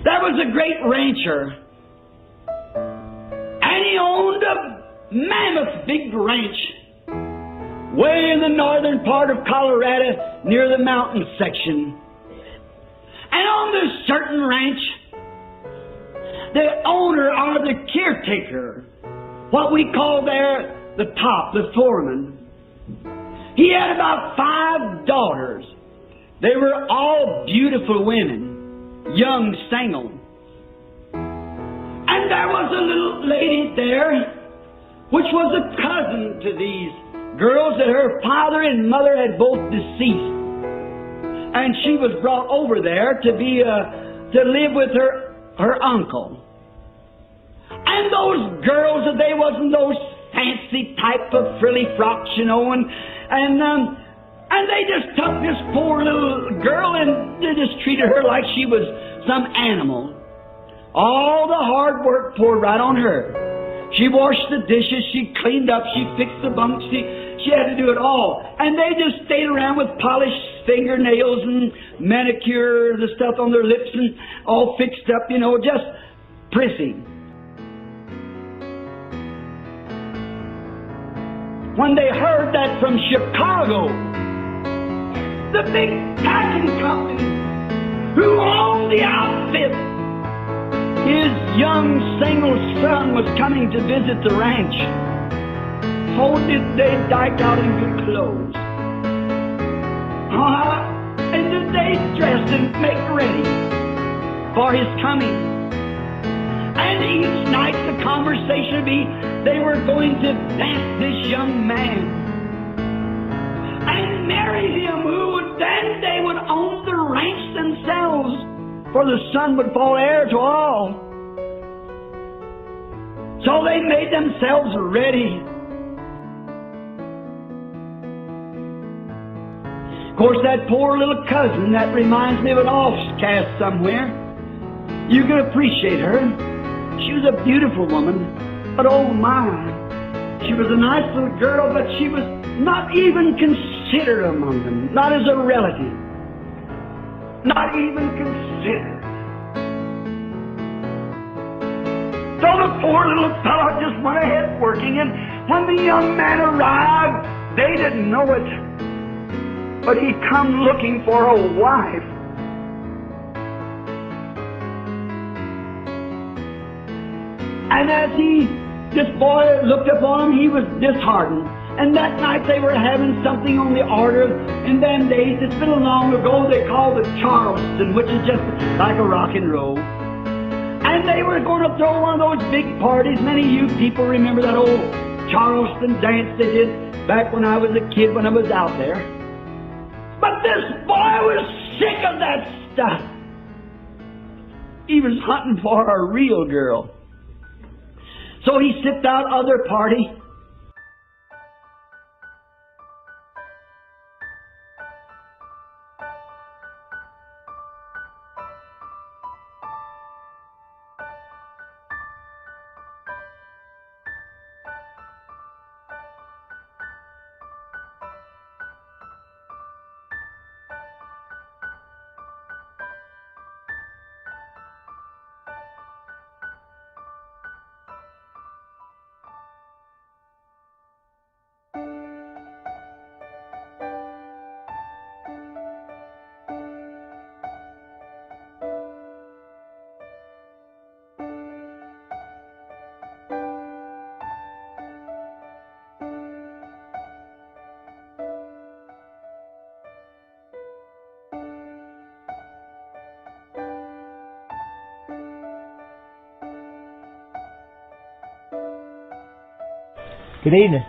There was a great rancher, and he owned a mammoth big ranch way in the northern part of Colorado near the mountain section. And on this certain ranch, the owner or the caretaker, what we call there the top, the foreman, he had about 5 daughters. They were all beautiful women, young, single. And there was a little lady there, which was a cousin to these girls, that her father and mother had both deceased. And she was brought over there to live with her uncle. And those girls, they wasn't those fancy type of frilly frocks, you know, and they just took this poor little girl and they just treated her like she was some animal. All the hard work poured right on her. She washed the dishes, she cleaned up, she fixed the bunks, she had to do it all. And they just stayed around with polished fingernails and manicure, the stuff on their lips and all fixed up, you know, just prissy. When they heard that from Chicago, the big packing company who owned the outfit, his young single son was coming to visit the ranch. Oh, did they dike out in good clothes? And did they dress and make ready for his coming? And each night the conversation would be, they were going to dance this young man and marry him, then they would own the ranch themselves, for the son would fall heir to all. So they made themselves ready. Of course, that poor little cousin, that reminds me of an offcast somewhere. You can appreciate her. She was a beautiful woman, but oh my, she was a nice little girl, but she was not even considered among them, not as a relative, not even considered. So the poor little fellow just went ahead working, and when the young man arrived, they didn't know it, but he come looking for a wife. And as this boy looked upon him, he was disheartened. And that night they were having something on the order. In them days, it's been long ago, they called it Charleston, which is just like a rock and roll. And they were going to throw one of those big parties. Many of you people remember that old Charleston dance they did back when I was a kid, when I was out there. But this boy was sick of that stuff. He was hunting for a real girl. So he sipped out other party. Good evening.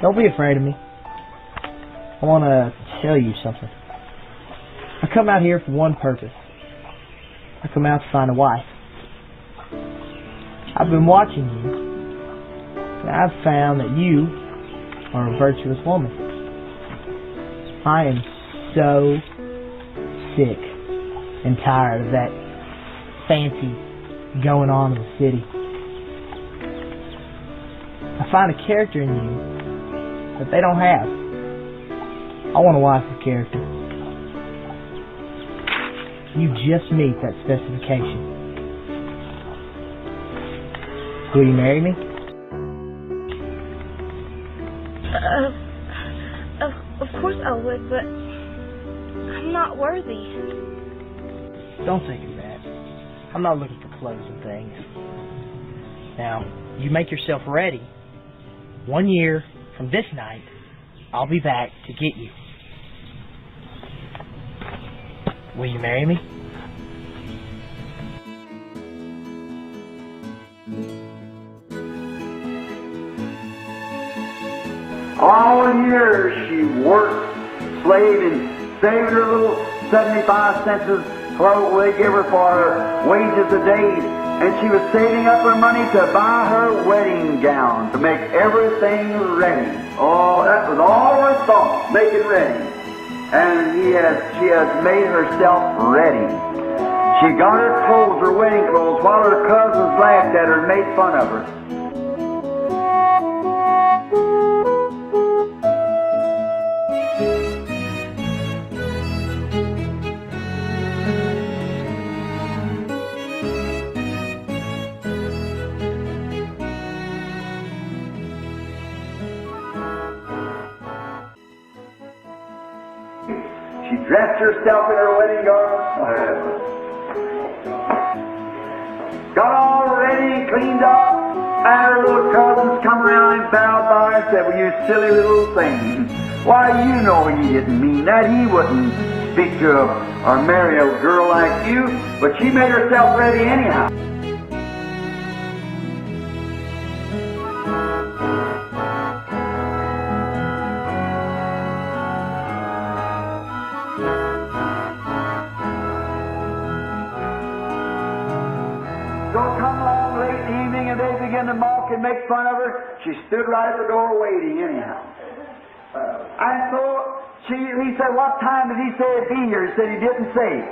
Don't be afraid of me. I want to tell you something. I come out here for one purpose. I come out to find a wife. I've been watching you, and I've found that you are a virtuous woman. I am so sick and tired of that fancy going on in the city. I find a character in you that they don't have. I want a wife with character. You just meet that specification. Will you marry me? Of course I would, but I'm not worthy. Don't think of that. I'm not looking for clothes and things. Now, you make yourself ready. 1 year from this night, I'll be back to get you. Will you marry me? All years she worked, slaved, and saved her little 75 cents of what they give her for her wages a day. And she was saving up her money to buy her wedding gown, to make everything ready. Oh, that was all her thought, make it ready. And she has made herself ready. She got her clothes, her wedding clothes, while her cousins laughed at her and made fun of her. She dressed herself in her wedding garment, got all ready, cleaned up, and her little cousins come around and bowed by her and said, "Well, you silly little thing. Why, you know he didn't mean that. He wouldn't speak to or marry a girl like you." But she made herself ready anyhow. So come along late in the evening and they begin to mock and make fun of her. She stood right at the door waiting anyhow. And so he said, "What time did he say he'd be here?" He said he didn't say.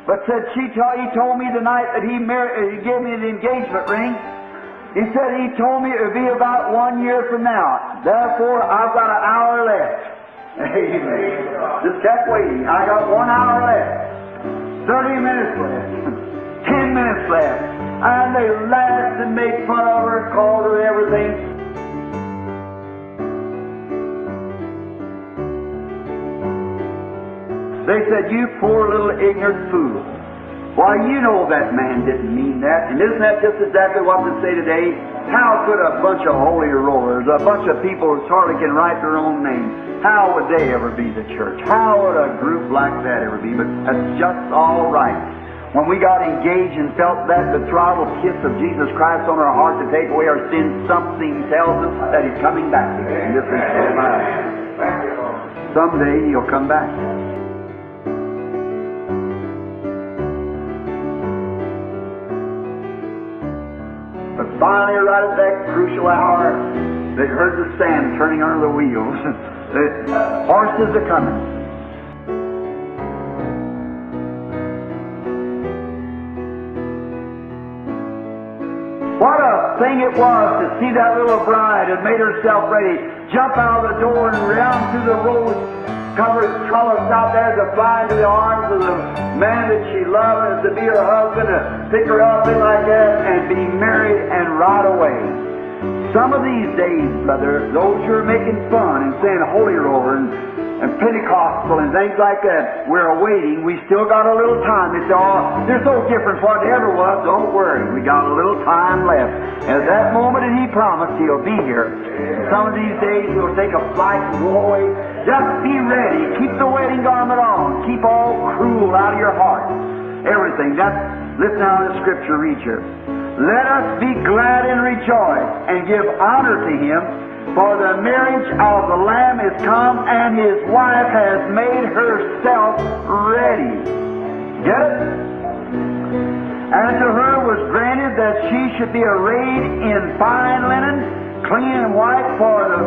But said he told me the night that he gave me the engagement ring. He said he told me it would be about 1 year from now. Therefore, I've got an hour left. Amen. Just kept waiting. I got 1 hour left. 30 minutes left. 10 minutes left. And they laughed and made fun of her, called her everything. They said, "You poor little ignorant fool. Why, you know that man didn't mean that." And isn't that just exactly what they say today? How could a bunch of holy rollers, a bunch of people who hardly can write their own names, how would they ever be the church? How would a group like that ever be? But that's just all right. When we got engaged and felt that betrothal kiss of Jesus Christ on our heart to take away our sins, something tells us that He's coming back again. Just in someday He'll come back. But finally, right at that crucial hour, they heard the sand turning under the wheels. The horses are coming. What a thing it was to see that little bride had made herself ready, jump out of the door and round through the rose-covered trellis out there to fly into the arms of the man that she loved and to be her husband, to pick her up and like that and be married and right away. Some of these days, brother, those who are making fun and saying holy roller and Pentecostal and things like that, we're awaiting. We still got a little time. They say, "Oh, they're so different from what it ever was." Don't worry, we got a little time left. At that moment that He promised, He'll be here. Some of these days we'll take a flight and go away. Just be ready. Keep the wedding garment on. Keep all cruel out of your heart. Everything. Listen now to the scripture, read here. "Let us be glad and rejoice and give honor to Him, for the marriage of the Lamb is come, and His wife has made herself ready." Get it? "And to her was granted that she should be arrayed in fine linen, clean and white, for the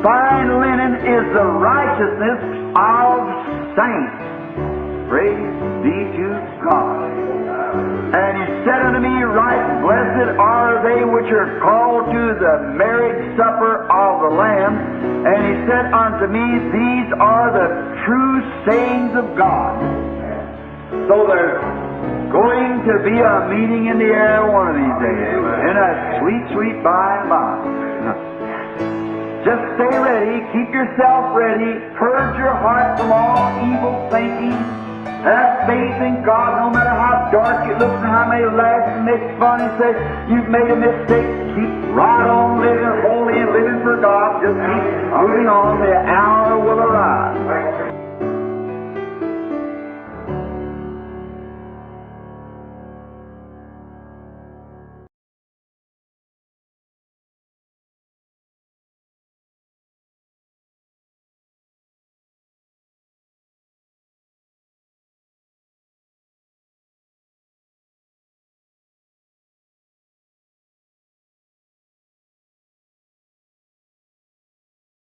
fine linen is the righteousness of saints." Praise be to God. "And He said unto me, Right blessed are they which are called to the marriage supper of the Lamb. And He said unto me, These are the true sayings of God." So there's going to be a meeting in the air one of these days. In a sweet, sweet by and by. Just stay ready. Keep yourself ready. Purge your heart from all evil thinking. Have faith in God, no matter how dark it looks and how many laughs and make fun and say you've made a mistake. Keep right on living holy and living for God. Just keep moving on. The hour will arrive.